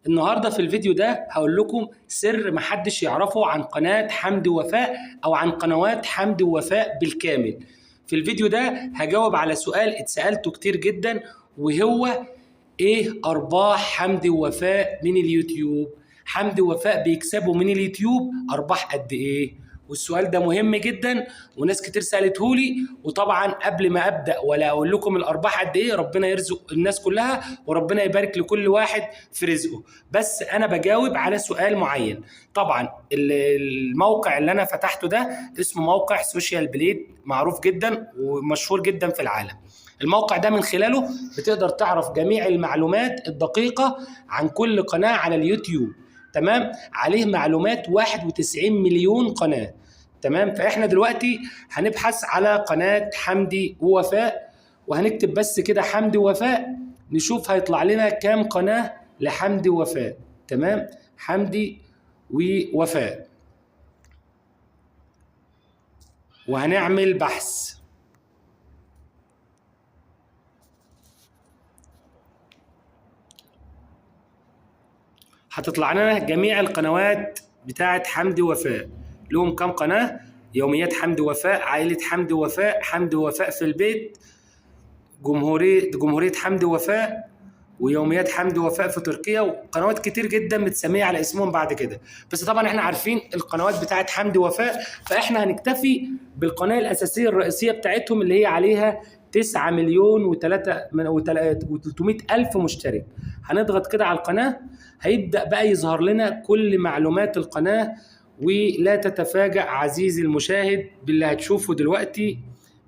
النهارده في الفيديو ده هقول لكم سر محدش يعرفه عن قناة حمدي ووفاء او عن قنوات حمدي ووفاء بالكامل. في الفيديو ده هجاوب على سؤال اتسألته كتير جدا، وهو ايه ارباح حمدي ووفاء من اليوتيوب؟ حمدي ووفاء بيكسبوا من اليوتيوب ارباح قد ايه؟ والسؤال ده مهم جدا وناس كتير سالتهولي. وطبعا قبل ما ابدا ولا اقول لكم الارباح قد ايه، ربنا يرزق الناس كلها وربنا يبارك لكل واحد في رزقه، بس انا بجاوب على سؤال معين. طبعا الموقع اللي انا فتحته ده اسمه موقع سوشيال بليد، معروف جدا ومشهور جدا في العالم. الموقع ده من خلاله بتقدر تعرف جميع المعلومات الدقيقة عن كل قناة على اليوتيوب. تمام، عليه معلومات 91 مليون قناة. تمام، فاحنا دلوقتي هنبحث على قناة حمدي ووفاء، وهنكتب بس كده حمدي ووفاء، نشوف هيطلع لنا كام قناة لحمدي ووفاء. تمام، حمدي ووفاء، وهنعمل بحث. هتطلع لنا جميع القنوات بتاعت حمدي ووفاء. لهم كام قناة؟ يوميات حمدي ووفاء، عائلة حمدي ووفاء، حمدي ووفاء في البيت، جمهورية حمدي ووفاء، ويوميات حمدي ووفاء في تركيا، وقنوات كتير جدا متسمية على اسمهم بعد كده. بس طبعا احنا عارفين القنوات بتاعت حمدي ووفاء، فاحنا هنكتفي بالقناة الأساسية الرئيسية بتاعتهم اللي هي عليها 9 مليون و300 ألف مشترك. هنضغط كده على القناة، هيبدأ بقى يظهر لنا كل معلومات القناة. ولا تتفاجأ عزيزي المشاهد باللي هتشوفه دلوقتي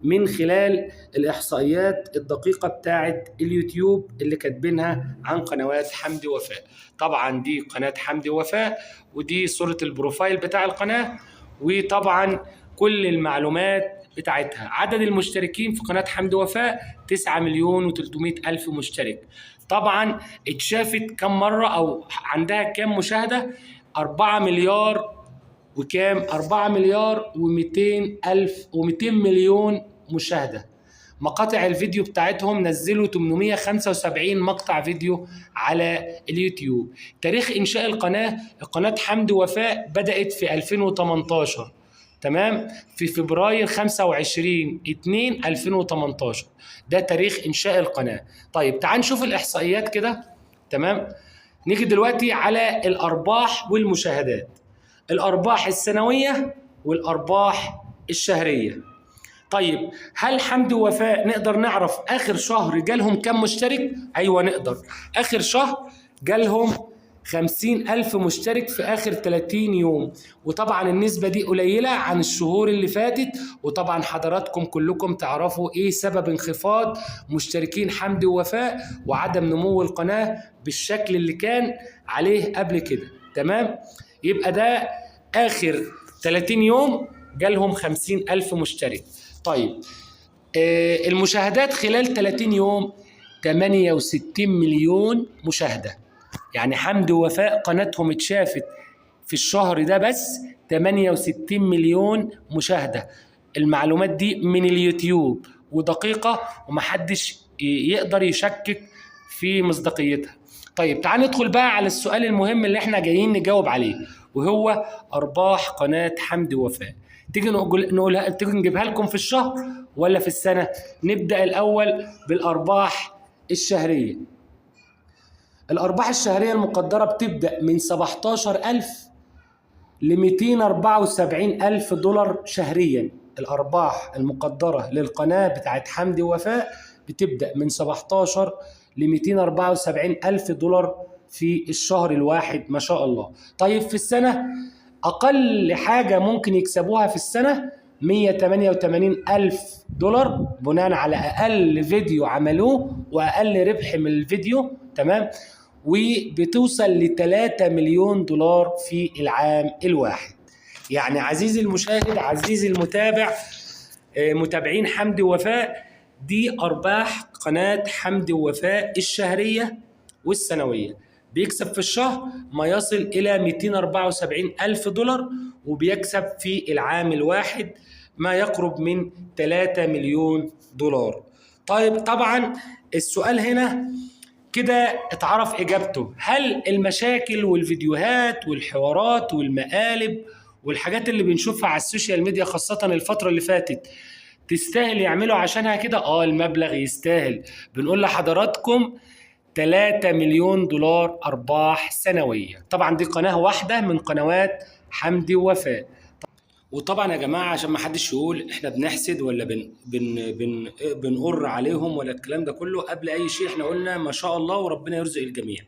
من خلال الإحصائيات الدقيقة بتاعت اليوتيوب اللي كاتبينها عن قنوات حمدي ووفاء. طبعا دي قناة حمدي ووفاء، ودي صورة البروفايل بتاع القناة، وطبعا كل المعلومات بتاعتها. عدد المشتركين في قناة حمدي ووفاء 9 مليون و300 ألف مشترك. طبعا اتشافت كم مرة أو عندها كم مشاهدة؟ 4 مليار وكام؟ 4 مليار و200 ألف و200 مليون مشاهدة. مقاطع الفيديو بتاعتهم نزلوا 875 مقطع فيديو على اليوتيوب. تاريخ إنشاء قناة حمدي ووفاء بدأت في 2018. تمام، في فبراير 25/2/2018 ده تاريخ إنشاء القناة. طيب تعال نشوف الإحصائيات كده. تمام، نيجي دلوقتي على الأرباح والمشاهدات، الأرباح السنوية والأرباح الشهرية. طيب هل حمدي ووفاء نقدر نعرف آخر شهر جالهم كم مشترك؟ أيوة نقدر. آخر شهر جالهم 50 ألف مشترك في آخر 30 يوم، وطبعا النسبة دي قليلة عن الشهور اللي فاتت. وطبعا حضراتكم كلكم تعرفوا إيه سبب انخفاض مشتركين حمدي ووفاء وعدم نمو القناة بالشكل اللي كان عليه قبل كده. تمام، يبقى ده آخر 30 يوم جالهم 50 ألف مشترك. طيب المشاهدات خلال 30 يوم 68 مليون مشاهدة. يعني حمدي ووفاء قناتهم اتشافت في الشهر ده بس 68 مليون مشاهدة. المعلومات دي من اليوتيوب ودقيقة ومحدش يقدر يشكك في مصداقيتها. طيب تعال ندخل بقى على السؤال المهم اللي احنا جايين نجاوب عليه، وهو أرباح قناة حمدي ووفاء. تيجي نجيبها لكم في الشهر ولا في السنة؟ نبدأ الأول بالأرباح الشهرية. الأرباح الشهرية المقدرة بتبدأ من 17,000 ل 274,000 دولار شهريا. الأرباح المقدرة للقناة بتاعت حمدي ووفاء بتبدأ من 17 ل 274,000 دولار في الشهر الواحد، ما شاء الله. طيب في السنة أقل حاجة ممكن يكسبوها في السنة 188,000 دولار بناء على أقل فيديو عملوه وأقل ربح من الفيديو. تمام، وبتوصل ل3 مليون دولار في العام الواحد. يعني عزيزي المشاهد، عزيزي المتابع، متابعين حمدي ووفاء، دي أرباح قناة حمدي ووفاء الشهرية والسنوية. بيكسب في الشهر ما يصل إلى 274 ألف دولار، وبيكسب في العام الواحد ما يقرب من 3 مليون دولار. طيب طبعا السؤال هنا، كده اتعرف اجابته. هل المشاكل والفيديوهات والحوارات والمقالب والحاجات اللي بنشوفها على السوشيال ميديا خاصة الفترة اللي فاتت تستاهل يعملوا عشانها كده؟ المبلغ يستاهل. بنقول لحضراتكم 3 مليون دولار أرباح سنوية. طبعا دي قناة واحدة من قنوات حمدي ووفاء. وطبعا يا جماعة عشان ما حدش يقول احنا بنحسد ولا بنقر عليهم ولا الكلام ده كله، قبل اي شيء احنا قلنا ما شاء الله وربنا يرزق الجميع.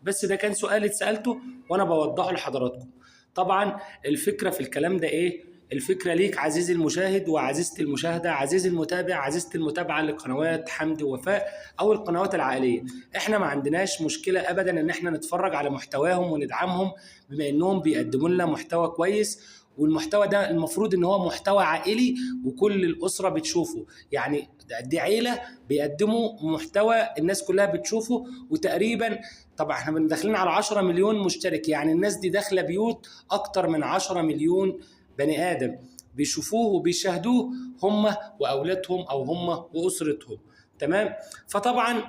بس ده كان سؤال اتسألته وانا بوضحه لحضراتكم. طبعا الفكرة في الكلام ده ايه؟ الفكرة ليك عزيزي المشاهد وعزيزتي المشاهدة، عزيزي المتابع، عزيزتي المتابعة لقنوات حمدي ووفاء أو القنوات العائلية. احنا ما عندناش مشكلة أبدا إن احنا نتفرج على محتواهم وندعمهم بما إنهم بيقدموا لنا محتوى كويس، والمحتوى ده المفروض ان هو محتوى عائلي وكل الاسره بتشوفه. يعني دي عيله بيقدموا محتوى الناس كلها بتشوفه. وتقريبا طبعا احنا داخلين على 10 مليون مشترك، يعني الناس دي داخله بيوت اكتر من 10 مليون بني ادم بيشوفوه وبيشاهدوه هم واولادهم او هم واسرتهم. تمام. فطبعا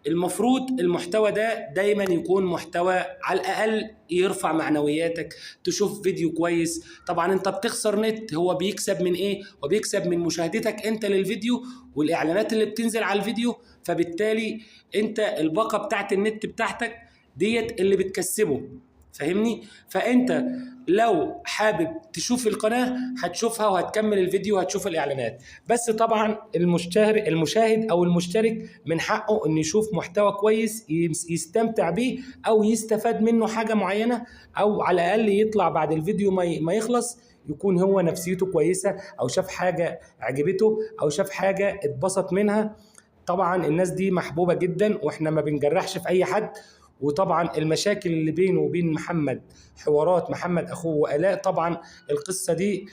المفروض المحتوى ده دايما يكون محتوى على الاقل يرفع معنوياتك، تشوف فيديو كويس. طبعا انت بتخسر نت، هو بيكسب من ايه؟ وبيكسب من مشاهدتك انت للفيديو والاعلانات اللي بتنزل على الفيديو. فبالتالي انت الباقة بتاعت النت بتاعتك ديت اللي بتكسبه، فاهمني؟ فانت لو حابب تشوف القناة هتشوفها وهتكمل الفيديو وهتشوف الإعلانات. بس طبعا المشاهد أو المشترك من حقه إنه يشوف محتوى كويس يستمتع بيه أو يستفاد منه حاجة معينة، أو على الأقل يطلع بعد الفيديو ما يخلص يكون هو نفسيته كويسة، أو شاف حاجة عجبته، أو شاف حاجة اتبسط منها. طبعا الناس دي محبوبة جدا واحنا ما بنجرحش في أي حد. وطبعا المشاكل اللي بينه وبين محمد، حوارات محمد اخوه وآلاء، طبعا القصه دي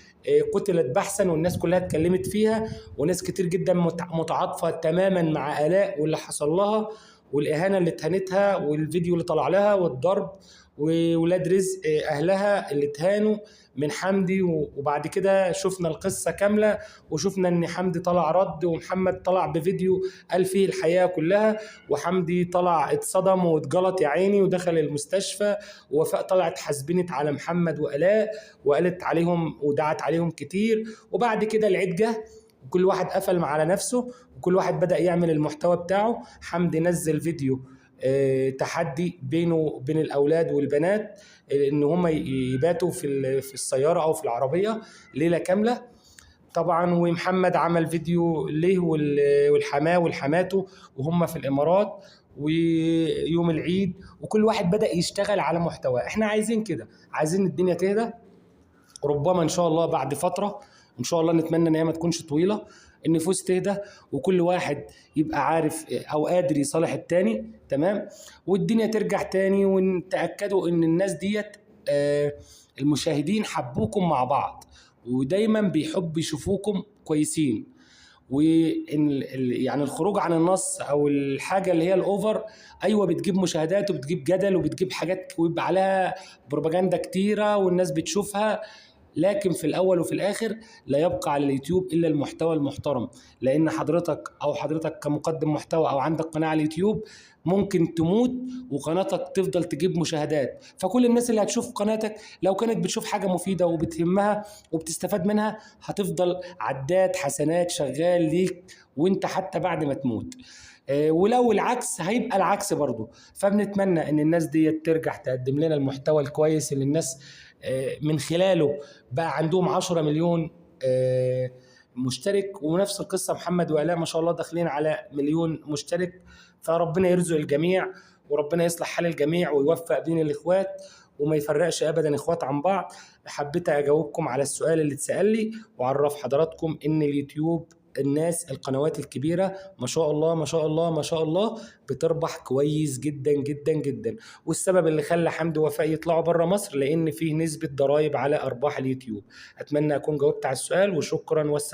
قتلت بحثا والناس كلها اتكلمت فيها، وناس كتير جدا متعاطفه تماما مع آلاء واللي حصل لها والاهانه اللي اتهانتها والفيديو اللي طلع لها والضرب وولاد رزق اهلها اللي اتهانوا من حمدي. وبعد كده شفنا القصه كامله وشفنا ان حمدي طلع رد ومحمد طلع بفيديو قال فيه الحقيقه كلها، وحمدي طلع اتصدم واتجلط يا عيني ودخل المستشفى، ووفاء طلعت حسبنت على محمد وآلاء وقالت عليهم ودعت عليهم كتير. وبعد كده العيد جه وكل واحد قفل على نفسه وكل واحد بدأ يعمل المحتوى بتاعه. حمدي نزل فيديو تحدي بينه وبين الأولاد والبنات إن هم يباتوا في السيارة أو في العربية ليلة كاملة. طبعا ومحمد عمل فيديو ليه والحماه والحماته وهم في الإمارات ويوم العيد، وكل واحد بدأ يشتغل على محتوى. احنا عايزين كده، عايزين الدنيا تهدى. ربما ان شاء الله بعد فترة ان شاء الله نتمنى ان هي ما تكونش طويلة، النفوس تهدى وكل واحد يبقى عارف او قادر يصالح التاني. تمام. والدنيا ترجع تاني ونتأكدوا ان الناس ديت المشاهدين حبوكم مع بعض ودايما بيحب يشوفوكم كويسين. وان يعني الخروج عن النص او الحاجه اللي هي الاوفر ايوه بتجيب مشاهدات وبتجيب جدل وبتجيب حاجات ويبقى عليها بروباجندا كتيره والناس بتشوفها، لكن في الاول وفي الاخر لا يبقى على اليوتيوب الا المحتوى المحترم. لان حضرتك كمقدم محتوى او عندك قناه على اليوتيوب ممكن تموت وقناتك تفضل تجيب مشاهدات. فكل الناس اللي هتشوف قناتك لو كانت بتشوف حاجه مفيده وبتهمها وبتستفاد منها هتفضل عداد حسنات شغال ليك وانت حتى بعد ما تموت. ولو العكس هيبقى العكس برضه. فبنتمنى ان الناس دي ترجع تقدم لنا المحتوى الكويس اللي الناس من خلاله بقى عندهم 10 مليون مشترك. ونفس القصة محمد وآلاء ما شاء الله داخلين على مليون مشترك. فربنا يرزق الجميع وربنا يصلح حال الجميع ويوفق بين الإخوات وما يفرقش أبدا إخوات عن بعض. حبيت أجاوبكم على السؤال اللي اتسأل لي وأعرف حضراتكم إن اليوتيوب الناس القنوات الكبيرة ما شاء الله ما شاء الله ما شاء الله بتربح كويس جدا جدا جدا. والسبب اللي خلى حمدي ووفاء يطلعوا بره مصر لأن فيه نسبة ضرائب على أرباح اليوتيوب. أتمنى أكون جاوبت على السؤال وشكرا والسلام.